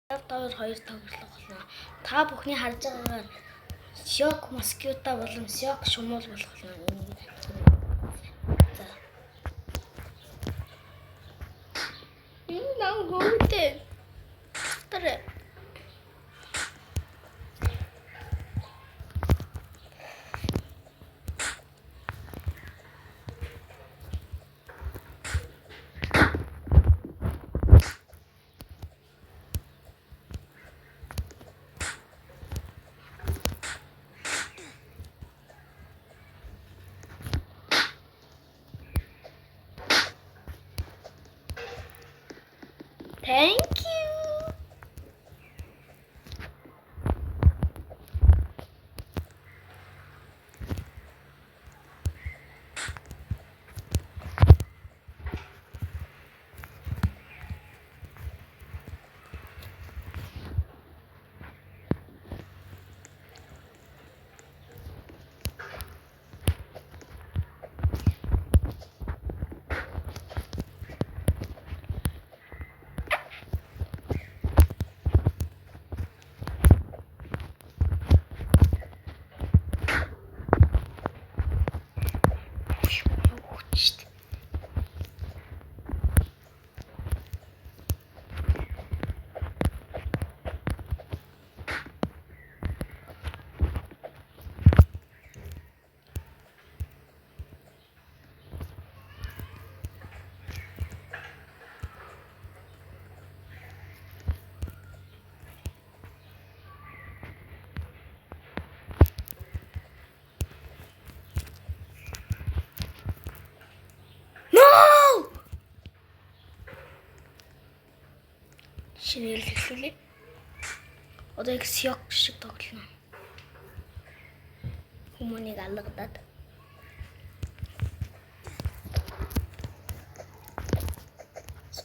Тавар хоёр тоглох болно. Та бүхний харж байгаагаар Шок Москвита болон Шок Шумуул болох болно. За. Энэ нам хөөтэй. Тэрэ. Thank you. Шинээр хэлүүлээ. Одоо их Шок шиг тоглоно. Хүмүүнийг алгадаад.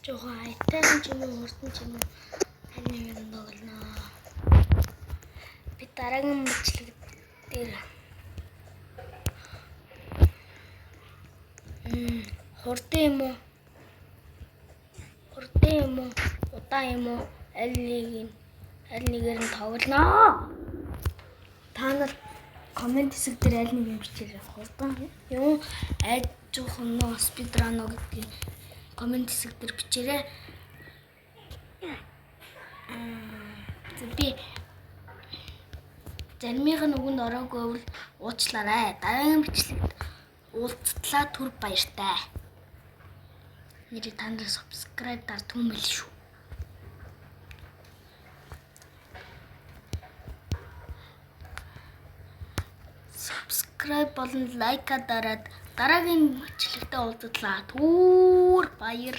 Жохоо айтан ч юм уу, хурдан ч юм уу ханийг тоглоно. Би дараагийн мэтлэг дээр хурдан юм уу? Хурдан юм уу? Удаан юм уу? Аль нэгээр нь тоглоно. Та нар комент хэсэг дээр аль нэг юм бичээрэй. Хурдан юм айж жоохон нөө спидран уу гэдгийг комент хэсэг дээр бичээрэй. Би заримынх нь үгэнд ороогүй бол уучлаарай. Дараагийн бичлэгт уулзтлаа түр баяртай. Нэрийг та нар subscribe дартсан мэл шүү. Subscribe болон лайка дараад дараагийн бичлэгтээ уулзтлаа түр баяр.